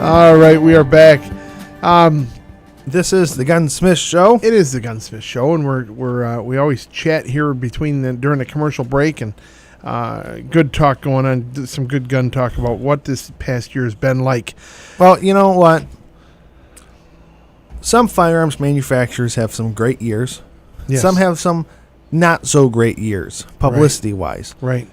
All right, we are back. This is the Gunsmith Show. It is the Gunsmith Show, and we always chat here during the commercial break, and good talk going on. Some good gun talk about what this past year has been like. Well, you know what? Some firearms manufacturers have some great years. Yes. Some have some not so great years, publicity-wise. Right.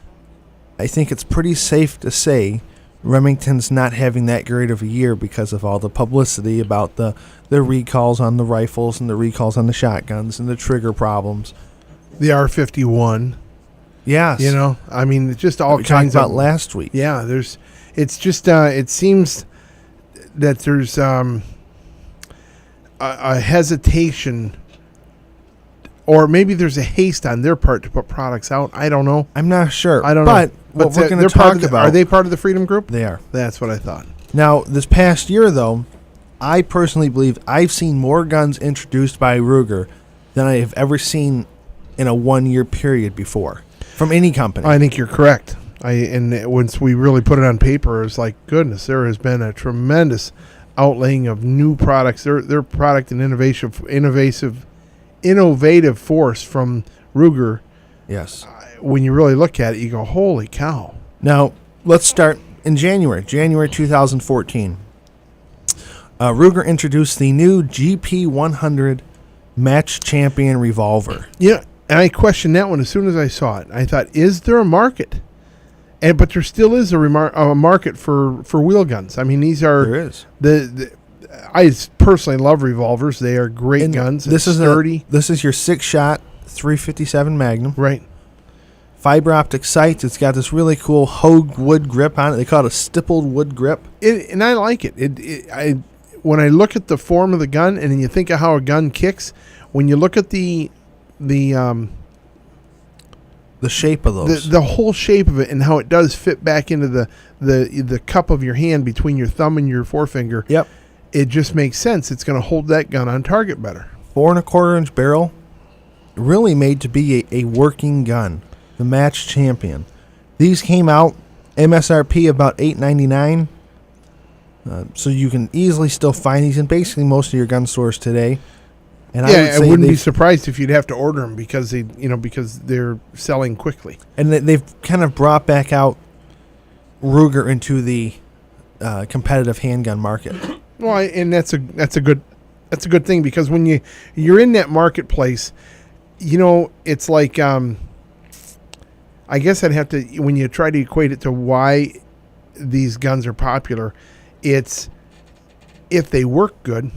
I think it's pretty safe to say Remington's not having that great of a year because of all the publicity about the recalls on the rifles and the recalls on the shotguns and the trigger problems. The R51. Yes. You know, I mean, just all we kinds talked about of last week. Yeah, it's just it seems that there's a hesitation, or maybe there's a haste on their part to put products out. I don't know. I'm not sure. I don't know. But what we're going to talk about... Are they part of the Freedom Group? They are. That's what I thought. Now, this past year, though, I personally believe I've seen more guns introduced by Ruger than I have ever seen in a one-year period before from any company. I think you're correct. And once we really put it on paper, it's like, goodness, there has been a tremendous outlaying of new products. Their product and innovative force from Ruger. Yes. When you really look at it, you go, holy cow. Now, let's start in January 2014. Ruger introduced the new GP100 Match Champion revolver. Yeah, and I questioned that one as soon as I saw it. I thought, is there a market? But there still is a market for wheel guns. I mean, these are... There is. I personally love revolvers. They are great guns. This is sturdy. This is your 6-shot 357 Magnum. Right. Fiber optic sights. It's got this really cool Hogue wood grip on it. They call it a stippled wood grip. And I like it. When I look at the form of the gun, and then you think of how a gun kicks, when you look at the shape of those, the whole shape of it, and how it does fit back into the cup of your hand between your thumb and your forefinger. Yep. It just makes sense. It's going to hold that gun on target better. 4 1/4 inch barrel, really made to be a working gun. The Match Champion. These came out MSRP about $8.99. So you can easily still find these in basically most of your gun stores today. And I wouldn't be surprised if you'd have to order them because they're selling quickly. And they've kind of brought back out Ruger into the competitive handgun market. Well, and that's a good thing, because when you're in that marketplace, it's like I guess I'd have to, when you try to equate it to why these guns are popular, it's if they work good,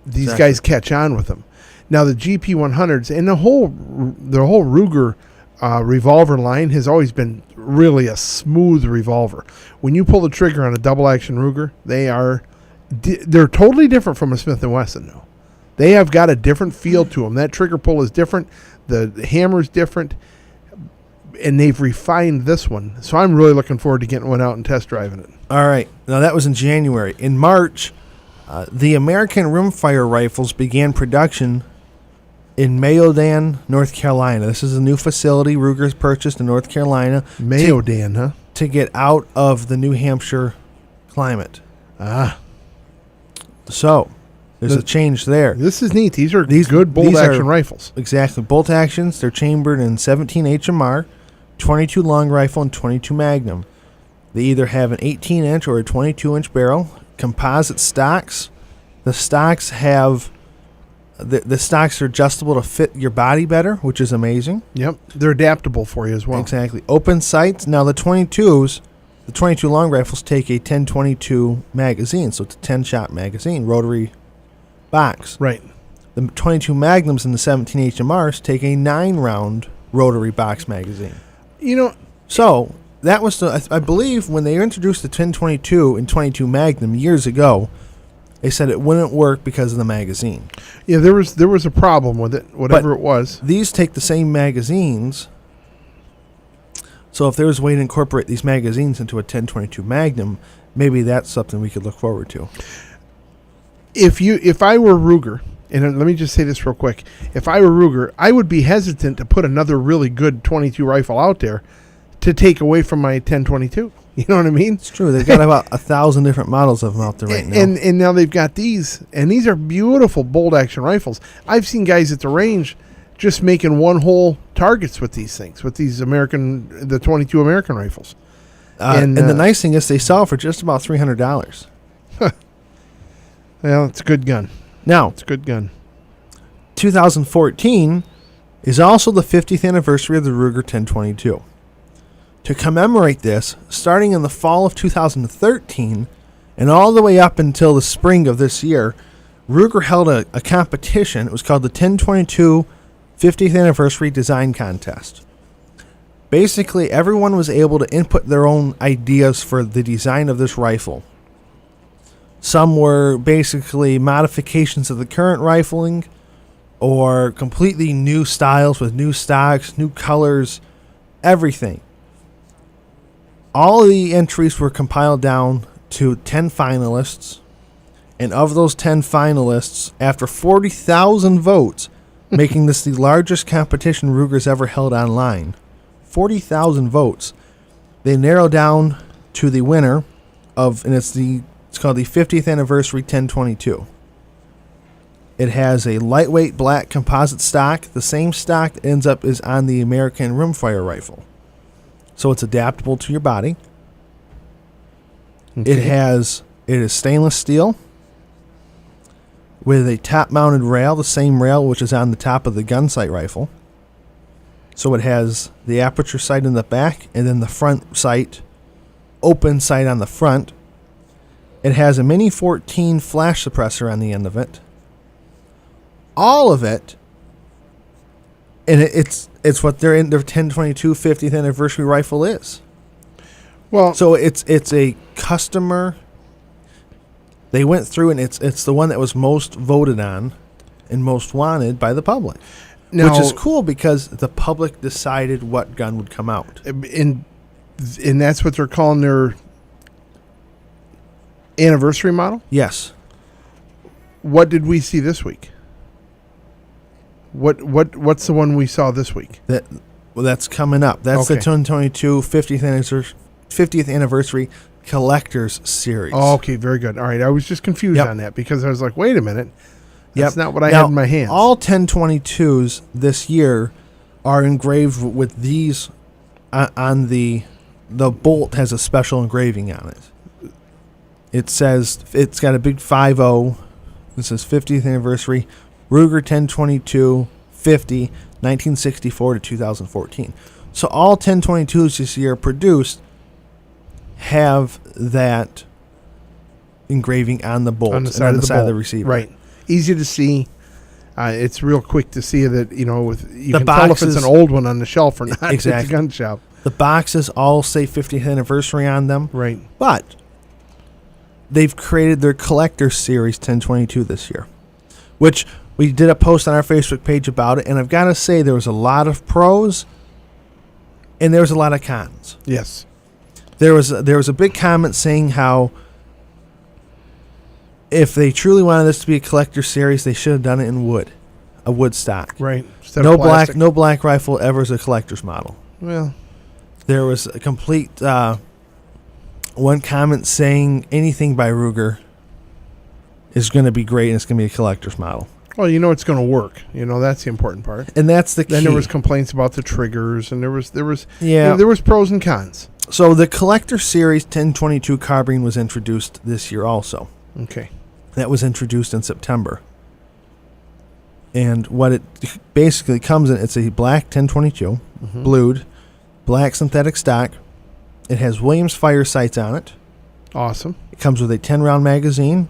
these guys catch on with them. Now the GP100s and the whole Ruger revolver line has always been really a smooth revolver. When you pull the trigger on a double action Ruger, they're totally different from a Smith & Wesson though. They have got a different feel to them. That trigger pull is different. The hammer's different. And they've refined this one. So I'm really looking forward to getting one out and test driving it. All right. Now, that was in January. In March, the American rimfire rifles began production in Mayodan, North Carolina. This is a new facility Ruger's purchased in North Carolina. Mayodan, huh? To get out of the New Hampshire climate. So, there's a change there. This is neat. These are good bolt-action rifles. Exactly. Bolt actions. They're chambered in 17 HMR, 22 long rifle, and 22 Magnum. They either have an 18-inch or a 22-inch barrel. Composite stocks. The stocks have... The stocks are adjustable to fit your body better, which is amazing. Yep. They're adaptable for you as well. Exactly. Open sights. Now, the 22s... The 22 long rifles take a 10-22 magazine, so it's a 10-shot magazine, rotary box. Right. The 22 Magnums and the 17 HMRs take a 9-round rotary box magazine. So that was I believe when they introduced the 10-22 and 22 Magnum years ago, they said it wouldn't work because of the magazine. Yeah, there was a problem with it, whatever it was. These take the same magazines. So if there was a way to incorporate these magazines into a 10-22 Magnum, maybe that's something we could look forward to. If I were Ruger, and let me just say this real quick. If I were Ruger, I would be hesitant to put another really good 22 rifle out there to take away from my 10-22. You know what I mean? It's true. They've got about 1,000 different models of them out there right now. And now they've got these, and these are beautiful bolt action rifles. I've seen guys at the range just making one hole targets with these things, with these the 22 American rifles. And the nice thing is they sell for just about $300. Well, it's a good gun. Now, It's a good gun. 2014 is also the 50th anniversary of the Ruger 1022. To commemorate this, starting in the fall of 2013 and all the way up until the spring of this year, Ruger held a competition. It was called the 1022 50th Anniversary Design Contest. Basically, everyone was able to input their own ideas for the design of this rifle. Some were basically modifications of the current rifling or completely new styles with new stocks, new colors, everything. All of the entries were compiled down to 10 finalists. And of those 10 finalists, after 40,000 votes, making this the largest competition Ruger's ever held online, 40,000 votes, they narrowed down to the winner of, and it's called the 50th Anniversary 1022. It has a lightweight black composite stock, the same stock that ends up is on the American rimfire rifle. So it's adaptable to your body. Okay. It is stainless steel with a top-mounted rail, the same rail which is on the top of the gun sight rifle. So it has the aperture sight in the back and then the front sight, open sight on the front. It has a Mini 14 flash suppressor on the end of it. All of it, and it's what their 1022 50th anniversary rifle is. Well, So it's a customer. They went through and it's the one that was most voted on and most wanted by the public, now, which is cool because the public decided what gun would come out. and that's what they're calling their anniversary model. Yes, What did we see this week? What's the one we saw this week? that's coming up. That's the Okay. 2022 50th anniversary collector's series. Oh, okay, very good. All right, I was just confused Yep. on that because I was like, wait a minute, that's Yep. not what I Now, had in my hands. All 1022s this year are engraved with these on the bolt has a special engraving on it. It says it's got a big 50. This says 50th anniversary Ruger 1022 50 1964 to 2014. So all 1022s this year produced have that engraving on the bolt on the and side, on of, the side bolt. of the receiver. Right, easy to see. It's real quick to see that you The can tell if it's boxes- an old one on the shelf or not. At Exactly. the gun shop. The boxes all say 50th anniversary on them. Right. But they've created their collector series 1022 this year, which we did a post on our Facebook page about it, and I've got to say there was a lot of pros and there was a lot of cons. Yes. There was a big comment saying how if they truly wanted this to be a collector series, they should have done it in wood, a wood stock. Right. Instead No of plastic. no black rifle ever is a collector's model. Well, There was a complete one comment saying anything by Ruger is going to be great and it's going to be a collector's model. well, it's going to work. That's the important part. And that's the key. Then there was complaints about the triggers, and there was Yeah. there was pros and cons. So the collector series 1022 carbine was introduced this year also. Okay. That was introduced in September. And what it basically comes in, it's a black 1022, Mhm. blued, black synthetic stock. It has Williams fire sights on it. Awesome. It comes with a 10-round magazine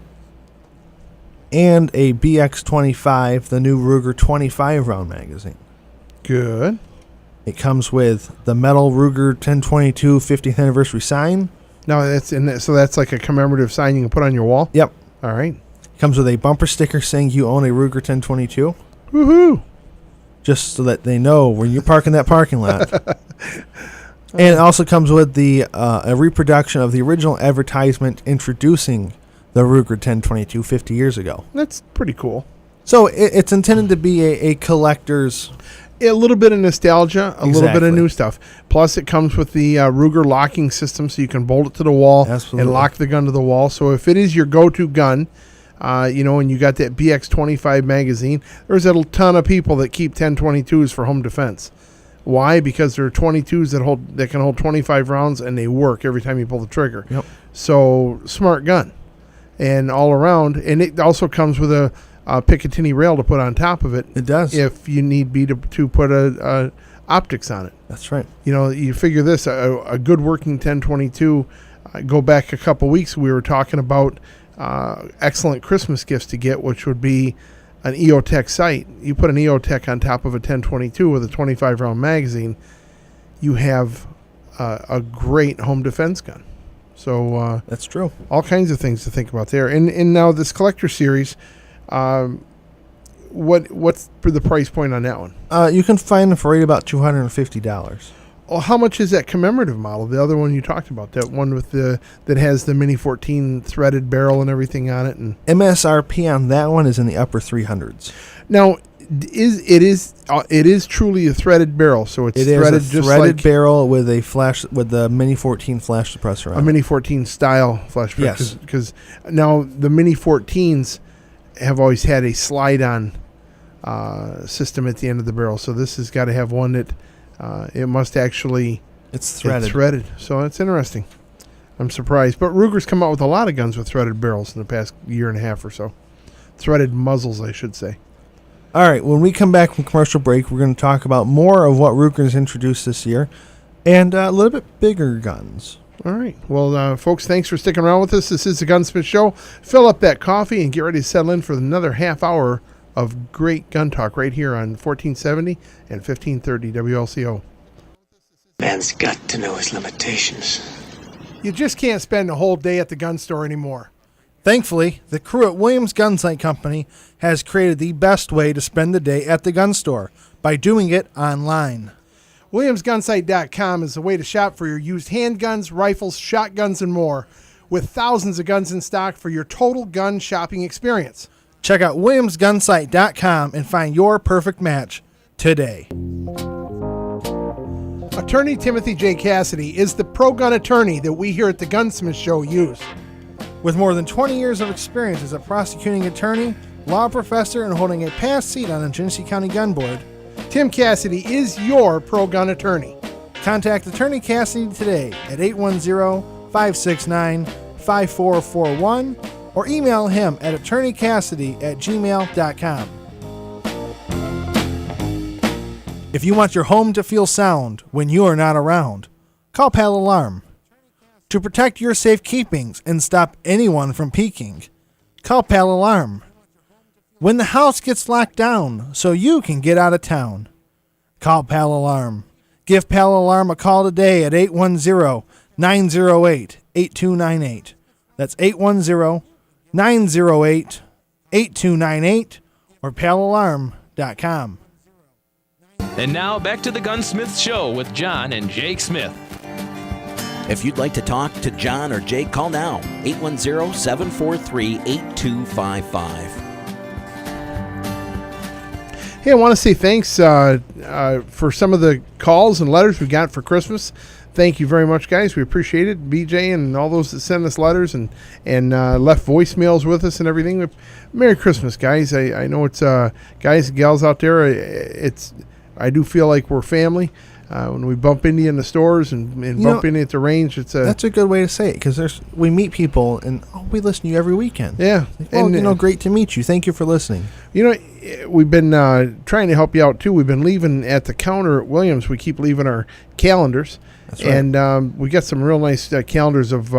and a BX25, the new Ruger 25-round magazine. Good. It comes with the metal Ruger 1022 50th anniversary sign. Now so that's like a commemorative sign you can put on your wall. Yep. All right. It comes with a bumper sticker saying you own a Ruger 1022, Woohoo! just so that they know where you park in that parking lot. And it also comes with a reproduction of the original advertisement introducing the Ruger 1022 50 years ago. That's pretty cool. So it's intended to be a collector's A little bit of nostalgia, a little bit Exactly. of new stuff. Plus, it comes with the Ruger locking system, so you can bolt it to the wall Absolutely. and lock the gun to the wall. So if it is your go-to gun, and you got that BX-25 magazine, there's a ton of people that keep 10-22s for home defense. Why? Because there are 22s that can hold 25 rounds, and they work every time you pull the trigger. Yep. So smart gun, and all around, and it also comes with a Picatinny rail to put on top of it. It does. If you need be to put a optics on it. That's right. You figure this, a good working 10-22, go back a couple weeks, we were talking about excellent Christmas gifts to get, which would be an EOTech sight. You put an EOTech on top of a 10-22 with a 25-round magazine, you have a great home defense gun. So That's true. all kinds of things to think about there. And now this collector series, what's the price point on that one? You can find them for right about $250. Well, how much is that commemorative model? The other one you talked about, that one with that has the Mini 14 threaded barrel and everything on it. And MSRP on that one is in the upper 300s. now, it is truly a threaded barrel, so it's It is threaded a just threaded like barrel with the Mini 14 flash suppressor on a it. Mini 14 style flash. Yes. Because now the Mini 14s have always had a slide-on system at the end of the barrel, so this has got to have one that it must actually. It's threaded. It's threaded, so it's interesting. I'm surprised. But Ruger's come out with a lot of guns with threaded barrels in the past year and a half or so. Threaded muzzles, I should say. All right, when we come back from commercial break, we're going to talk about more of what Ruger's introduced this year and a little bit bigger guns. All right. Well, folks, thanks for sticking around with us. This is the Gunsmith Show. Fill up that coffee and get ready to settle in for another half hour of great gun talk right here on 1470 and 1530 WLCO. Man's got to know his limitations. You just can't spend a whole day at the gun store anymore. Thankfully, the crew at Williams Gunsight Company has created the best way to spend the day at the gun store by doing it online. WilliamsGunsight.com is the way to shop for your used handguns, rifles, shotguns, and more, with thousands of guns in stock for your total gun shopping experience. Check out WilliamsGunsight.com and find your perfect match today. Attorney Timothy J. Cassidy is the pro-gun attorney that we here at the Gunsmith Show use. With more than 20 years of experience as a prosecuting attorney, law professor, and holding a past seat on the Genesee County Gun Board, Tim Cassidy is your pro-gun attorney. contact Attorney Cassidy today at 810-569-5441 or email him at attorneycassidy@gmail.com. If you want your home to feel sound when you are not around, call Pal Alarm. To protect your safekeepings and stop anyone from peeking, call Pal Alarm. When the house gets locked down so you can get out of town, call Pal Alarm. Give Pal Alarm a call today at 810-908-8298. That's 810-908-8298 or palalarm.com. And now back to the Gunsmith Show with John and Jake Smith. If you'd like to talk to John or Jake, call now, 810-743-8255. Hey, I want to say thanks for some of the calls and letters we got for Christmas. Thank you very much, guys. We appreciate it. BJ and all those that sent us letters and left voicemails with us and everything. Merry Christmas, guys. I know it's guys and gals out there. I do feel like we're family. When we bump into you in the stores and bump into you at the range, That's a good way to say it because we meet people and we listen to you every weekend. Yeah. Well, great to meet you. Thank you for listening. We've been trying to help you out, too. We've been leaving at the counter at Williams. We keep leaving our calendars. That's right. And we got some real nice calendars of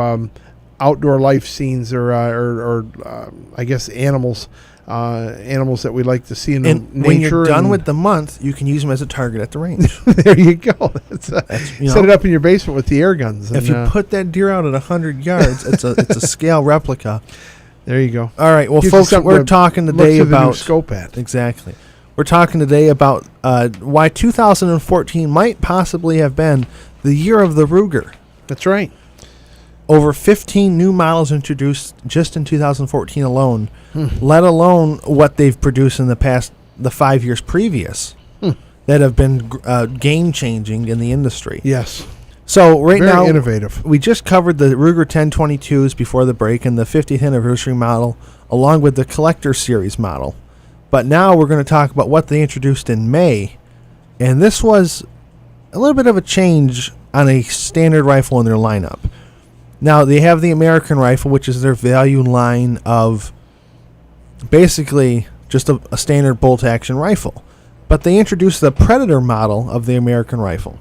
outdoor life scenes or I guess animals that we like to see in And nature. when you're done with the month, you can use them as a target at the range. There you go. Set know, it up in your basement with the air guns. If you put that deer out at 100 yards, it's a scale replica. There you go. All right. Well, Gives you folks, something we're to talking look today through the new about scope at. Exactly. We're talking today about why 2014 might possibly have been the year of the Ruger. That's right. Over 15 new models introduced just in 2014 alone, let alone what they've produced in the 5 years previous. that have been game changing in the industry. Yes. So right Very now, innovative. we just covered the Ruger 1022s before the break and the 50th anniversary model, along with the Collector Series model. But now we're going to talk about what they introduced in May, and this was a little bit of a change on a standard rifle in their lineup. Now, they have the American rifle, which is their value line of basically just a standard bolt-action rifle. But they introduced the Predator model of the American rifle.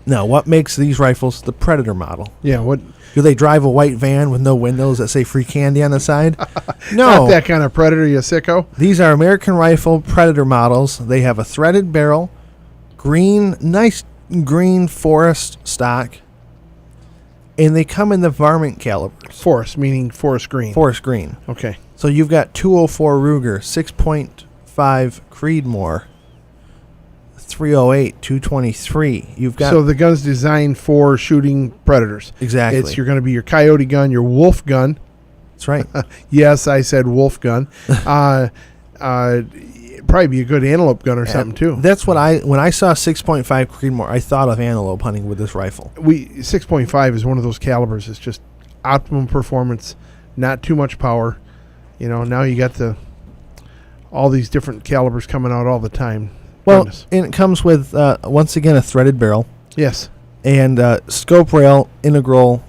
Now, what makes these rifles the Predator model? Yeah. What? Do they drive a white van with no windows that say free candy on the side? Not No. that kind of Predator, you sicko. These are American rifle Predator models. They have a threaded barrel, nice green forest stock, and they come in the varmint calibers. Forest, meaning forest green. Forest green. Okay. So you've got 204 Ruger, 6.5 Creedmoor, 308, 223. You've got So the gun's designed for shooting predators. exactly. You're going to be your coyote gun, your wolf gun. That's right. Yes, I said wolf gun. Probably be a good antelope gun or something too. That's what when I saw 6.5 Creedmoor, I thought of antelope hunting with this rifle. 6.5 is one of those calibers. It's just optimum performance, not too much power. You know, now you got all these different calibers coming out all the time. Well, Goodness. and it comes with once again a threaded barrel Yes. and scope rail, integral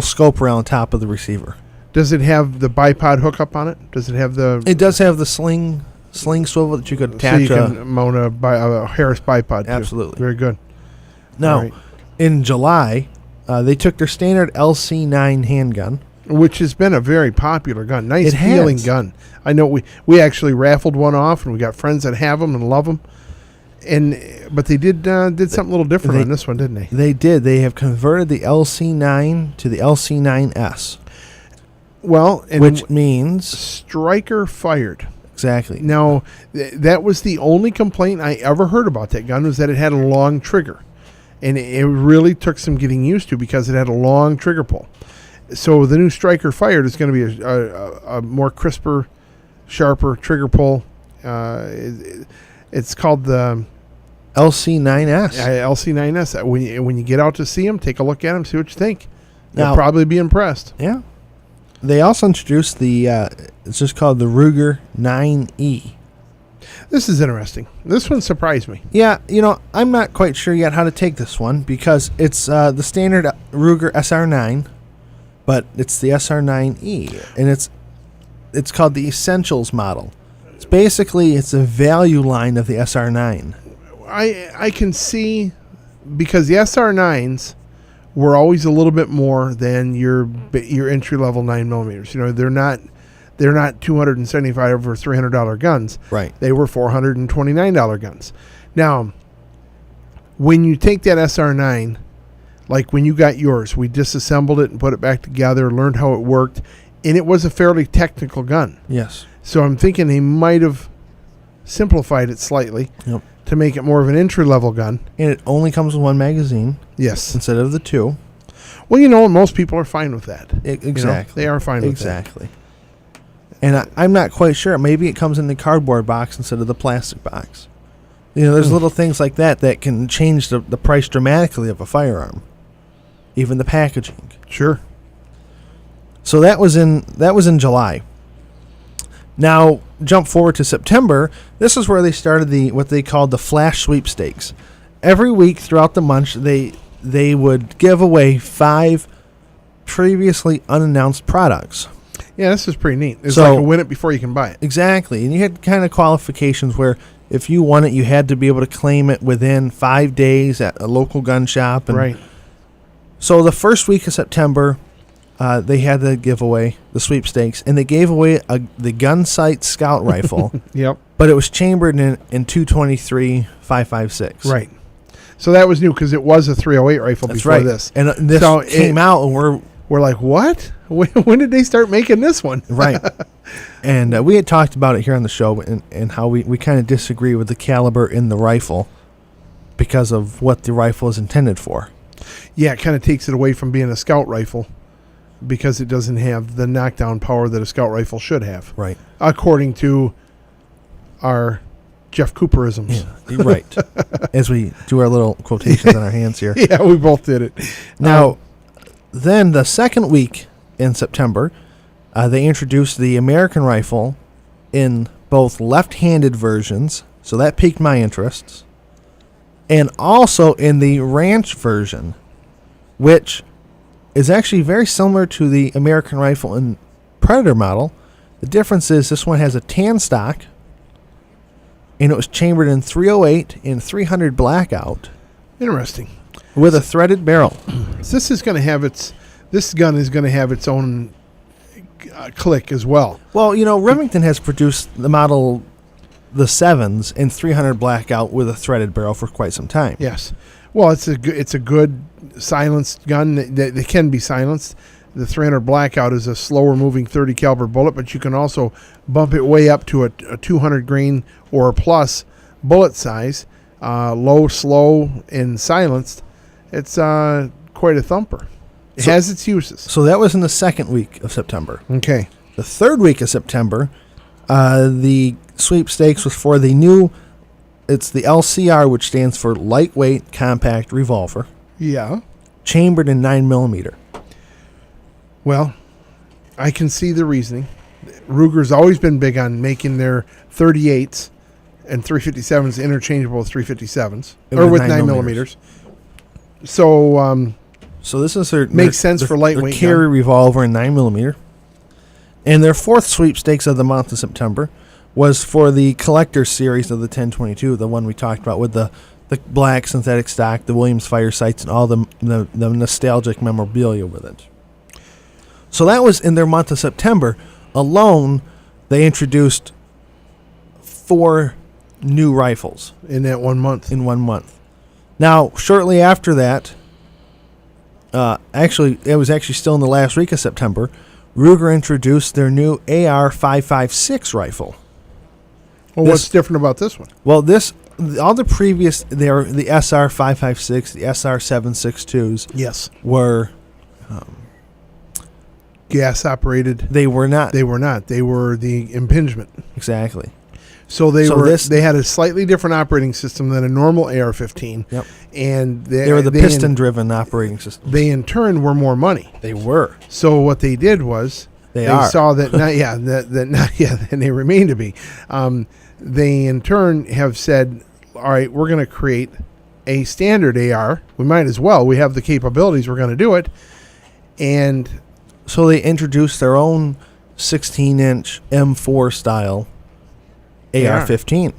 scope rail on top of the receiver. Does it have the bipod hookup on it? Does it have the? It does have the sling swivel that you could So attach. you can mount a Harris bipod. Too. Absolutely. Very good. Now, All right. in July, they took their standard LC9 handgun. Which has been a very popular gun. Nice It feeling has. gun. I know we actually raffled one off, and we got friends that have them and love them. But they did something a little different on this one, didn't they? They did. They have converted the LC9 to the LC9S, Well, and which means striker fired. exactly. Now, that was the only complaint I ever heard about that gun, was that it had a long trigger. And it really took some getting used to because it had a long trigger pull. So the new striker fired is going to be a more crisper, sharper trigger pull. It's called the LC9S. LC9S. When you get out to see them, take a look at them, see what you think. You'll Now- probably be impressed. Yeah. They also introduced the it's just called the Ruger 9E. This is interesting. This one surprised me. Yeah, I'm not quite sure yet how to take this one because it's the standard Ruger SR9, but it's the SR9E, and it's called the Essentials model. It's a value line of the SR9. I can see, because the SR9s were always a little bit more than your entry level 9mm. You know, they're not $275 or $300 guns. Right. They were $429 guns. Now, when you take that SR9, like when you got yours, we disassembled it and put it back together, learned how it worked, and it was a fairly technical gun. Yes. So I'm thinking they might have simplified it slightly Yep. to make it more of an entry-level gun. And it only comes with one magazine Yes. instead of the two. Well, most people are fine with that. Exactly. They are fine with Exactly. And I'm not quite sure. Maybe it comes in the cardboard box instead of the plastic box. There's little things like that can change the price dramatically of a firearm. Even the packaging. that. Sure. So that was in July. Now, jump forward to September. This is where they started what they called the flash sweepstakes. Every week throughout the month, they would give away 5 previously unannounced products. Yeah, this is pretty neat. It's So- like a win it before you can buy it. Exactly. And you had kind of qualifications where if you won it, you had to be able to claim it within 5 days at a local gun shop. And Right. So the first week of September, they had the giveaway, the sweepstakes, and they gave away the Gun Sight Scout rifle, Yep. but it was chambered in 223 5.56. Right. So that was new because it was a 308 rifle That's before right. this. And this So came out, and We're like, what? When did they start making this one? right. And we had talked about it here on the show and how we kind of disagree with the caliber in the rifle because of what the rifle is intended for. Yeah, it kind of takes it away from being a scout rifle because it doesn't have the knockdown power that a scout rifle should have, Right. according to our Jeff Cooperisms. Yeah, right. As we do our little quotations on our hands here. Yeah, we both did it. Now, then the second week in September, they introduced the American rifle in both left-handed versions, so that piqued my interests, and also in the ranch version, which is actually very similar to the American rifle and Predator model. The difference is this one has a tan stock, and it was chambered in 308 and 300 blackout Interesting. with a threaded barrel. So this gun is going to have its own click as well. Well, Remington has produced the model, the 7s, in 300 blackout with a threaded barrel for quite some time. Yes. Well, it's a good silenced gun that can be silenced. The 300 blackout is a slower moving 30 caliber bullet, but you can also bump it way up to a 200 grain or plus bullet size, low, slow, and silenced. It's quite a thumper. It has its uses. So that was in the second week of September. Okay. The third week of September, the sweepstakes was for the new, it's the LCR, which stands for Lightweight Compact Revolver, Yeah. chambered in 9mm. Well, I can see the reasoning. Ruger's always been big on making their 38s and 357s interchangeable with 357s or with 9 millimeters. So So this is their makes sense for lightweight their carry revolver in 9mm. And their fourth sweepstakes of the month of September was for the collector series of the 1022, the one we talked about with the black synthetic stock, the Williams fire sights, and all the nostalgic memorabilia with it. So that was in their month of September alone. They introduced 4 new rifles in that 1 month. in 1 month. Now, shortly after that, actually, it was actually still in the last week of September, Ruger introduced their new AR-556 rifle. Well, what's different about this one? Well, all the previous, the SR-556, the SR-762s Yes. were, Gas operated. they were not. They were not. They were the impingement. Exactly. So they So were. They had a slightly different operating system than a normal AR-15. Yep. And They were the piston-driven operating system. They in turn were more money. They were. So what they did was They are. saw that and they remain to be. They in turn have said, all right, we're going to create a standard AR. We might as well. We have the capabilities. We're going to do it. And So they introduced their own 16-inch M4 style AR-15.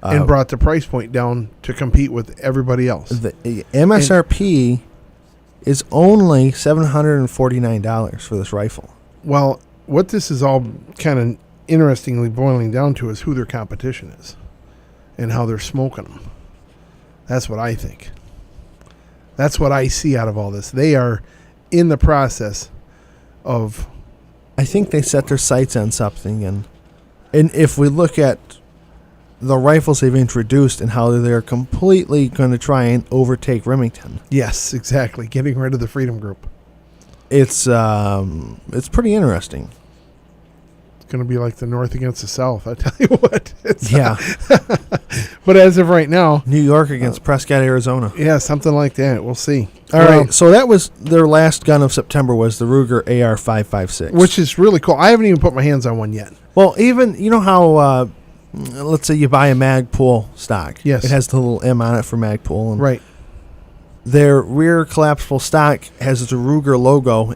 and brought the price point down to compete with everybody else. The MSRP is only $749 for this rifle. Well, what this is all kind of interestingly boiling down to is who their competition is and how they're smoking them. That's what I think. That's what I see out of all this. They are in the process of... I think they set their sights on something, and if we look at the rifles they've introduced and how they're completely going to try and overtake Remington, Yes, exactly. Getting rid of the Freedom Group. it's pretty interesting. It's going to be like the North against the South. I tell you what. Yeah, But as of right now, New York against Prescott, Arizona. yeah, something like that. We'll see. All right, so that was their last gun of September was the Ruger AR-556, Which is really cool. I haven't even put my hands on one yet. well, even you know how let's say you buy a Magpul stock. Yes. It has the little M on it for Magpul, and Right. their rear collapsible stock has the Ruger logo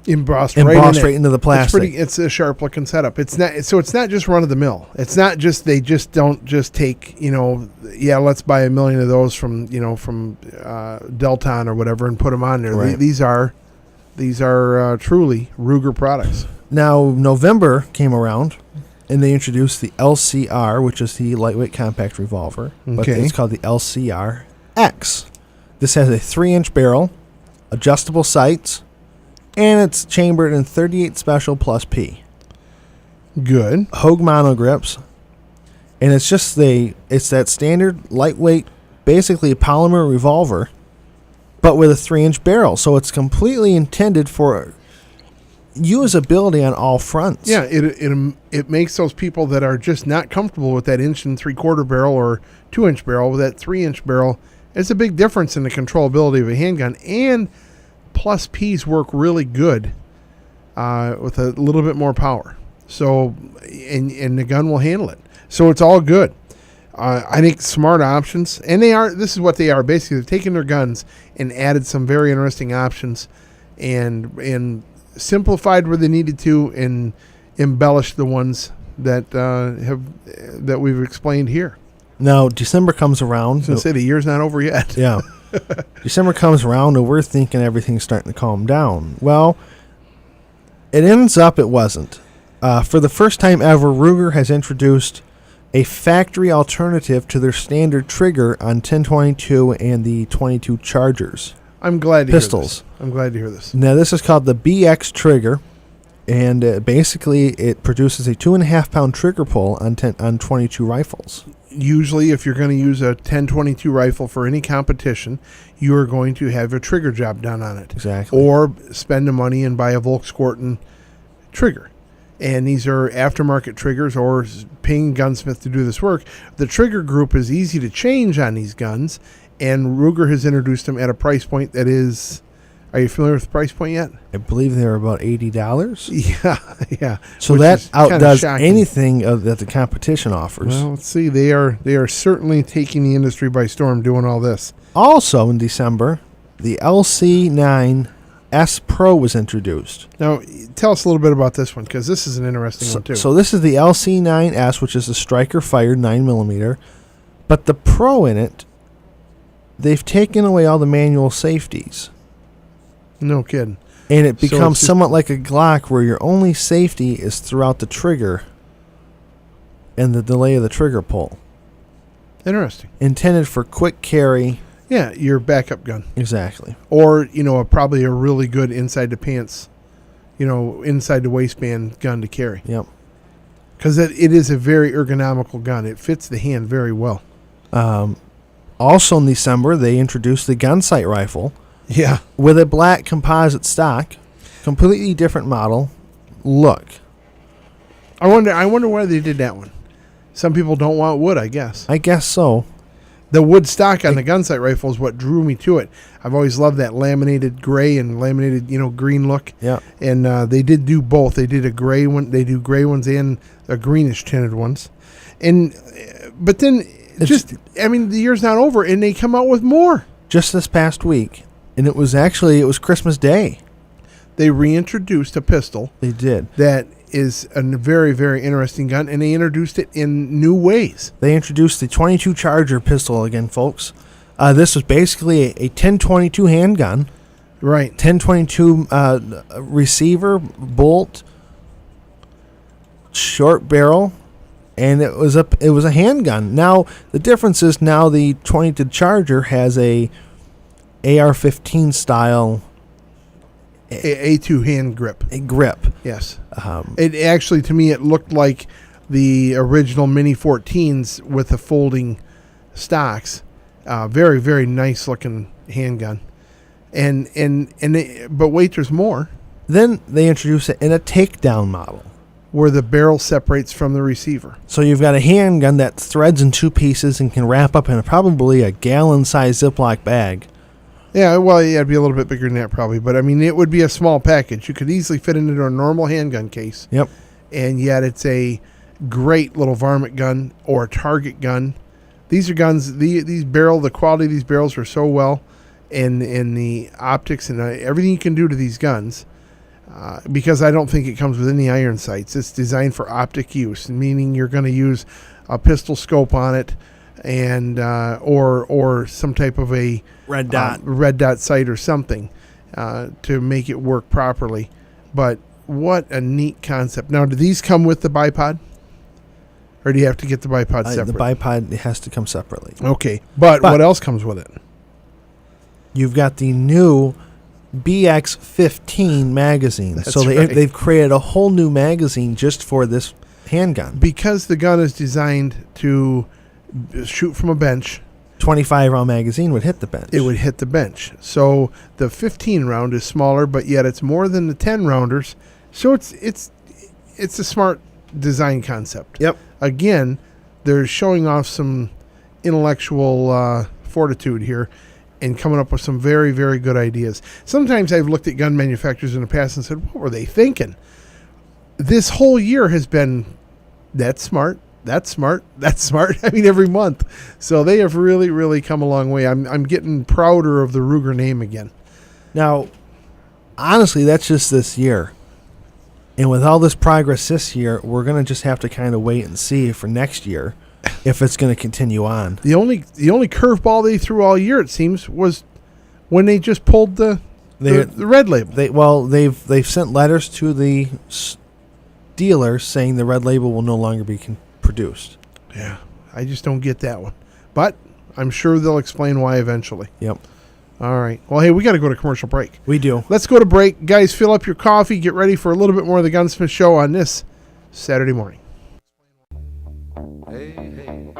Embossed embossed in right it. into the plastic. It's a sharp looking setup. It's not just run of the mill. It's not just they just don't just take, let's buy 1 million of those from Delton or whatever and put them on there. Right. These are truly Ruger products. Now November came around, and they introduced the LCR, which is the lightweight compact revolver, but Okay. it's called the LCR X. This has a 3-inch barrel, adjustable sights, and it's chambered in 38 special plus P. Good. Hogue mono grips, and it's that standard lightweight, basically a polymer revolver, but with a 3-inch barrel. So it's completely intended for usability on all fronts. Yeah, it makes those people that are just not comfortable with that 1 3/4 barrel or 2-inch barrel with that 3-inch barrel. It's a big difference in the controllability of a handgun, and plus P's work really good with a little bit more power. So, and the gun will handle it. So it's all good. I think smart options, and this is what they are. Basically, they've taken their guns and added some very interesting options and simplified where they needed to and embellished the ones that we've explained here. Now, December comes around. I was going to say the year's not over yet. Yeah. December comes around and we're thinking everything's starting to calm down. Well, it ends up it wasn't. For the first time ever, Ruger has introduced a factory alternative to their standard trigger on 1022 and the 22 Chargers. I'm glad to Pistols. hear this. I'm glad to hear this. Now, this is called the BX trigger, and basically it produces a 2.5-pound trigger pull on 22 rifles. Usually, if you're going to use a 1022 rifle for any competition, you are going to have a trigger job done on it. Exactly. Or spend the money and buy a Volkswagen trigger. And these are aftermarket triggers or paying gunsmith to do this work. The trigger group is easy to change on these guns, and Ruger has introduced them at a price point that is... Are you familiar with the price point yet? I believe they're about $80. Yeah. So Which that is kinda outdoes shocking. anything that the competition offers. Well, let's see. They are certainly taking the industry by storm doing all this. Also in December, the LC9 S Pro was introduced. Now, tell us a little bit about this one, because this is an interesting one, too. So this is the LC9S, which is a striker-fired 9mm. But the Pro in it, they've taken away all the manual safeties. No kidding. And it So becomes it's just- somewhat like a Glock, where your only safety is throughout the trigger and the delay of the trigger pull. Interesting. Intended for quick carry. Yeah, your backup gun. Exactly. Or, probably a really good inside the pants, inside the waistband gun to carry. Yep. Because it is a very ergonomical gun. It fits the hand very well. Also in December, they introduced the Gunsight rifle Yeah. with a black composite stock, completely different model look. I wonder why they did that one. Some people don't want wood, I guess. I guess so. The wood stock on the Gunsight rifle is what drew me to it. I've always loved that laminated gray and laminated, green look. Yeah. And they did do both. They did a gray one. They do gray ones and a greenish tinted ones. But then the year's not over, and they come out with more. Just this past week, and it was Christmas Day. They reintroduced a pistol They did. that is a very, very interesting gun, and they introduced it in new ways. They introduced the 22 Charger pistol again, folks. This was basically a 1022 handgun, Right. 1022 receiver, bolt, short barrel, and it was a handgun. Now the difference is now the 22 Charger has a AR-15 style A2 hand grip. grip. Yes. It actually, to me, it looked like the original Mini 14s with the folding stocks. Very, very nice looking handgun. But wait, there's more. Then they introduced it in a takedown model. Where the barrel separates from the receiver. So you've got a handgun that threads in two pieces and can wrap up in probably a gallon-sized Ziploc bag. Yeah, well, it'd be a little bit bigger than that probably. But, it would be a small package. You could easily fit it into a normal handgun case. Yep. And yet it's a great little varmint gun or a target gun. These are guns, the quality of these barrels are so well, and the optics and everything you can do to these guns, because I don't think it comes with any iron sights. It's designed for optic use, meaning you're going to use a pistol scope on it, and or some type of a Red dot sight or something to make it work properly. But what a neat concept! Now, do these come with the bipod? Or do you have to get the bipod separate? The bipod has to come separately. Okay. But what else comes with it? You've got the new BX-15 magazine. That's so right. they've created a whole new magazine just for this handgun. Because the gun is designed to shoot from a bench, 25-round magazine would hit the bench. it would hit the bench. So the 15 round is smaller, but yet it's more than the 10 rounders So it's a smart design concept. Yep. Again, they're showing off some intellectual fortitude here and coming up with some very, very good ideas. Sometimes I've looked at gun manufacturers in the past and said, what were they thinking? This whole year has been, that's smart, that's smart, that's smart. I mean, every month. So they have really, really come a long way. I'm getting prouder of the Ruger name again. Now, honestly, that's just this year. And with all this progress this year, we're going to just have to kind of wait and see for next year if it's going to continue on. The only curveball they threw all year, it seems, was when they just pulled the red label. They've sent letters to the dealers saying the red label will no longer be produced. Yeah, I just don't get that one. But I'm sure they'll explain why eventually. Yep. All right. Well, hey, we got to go to commercial break. We do. Let's go to break. Guys, fill up your coffee. Get ready for a little bit more of the Gunsmith Show on this Saturday morning. Hey, hey.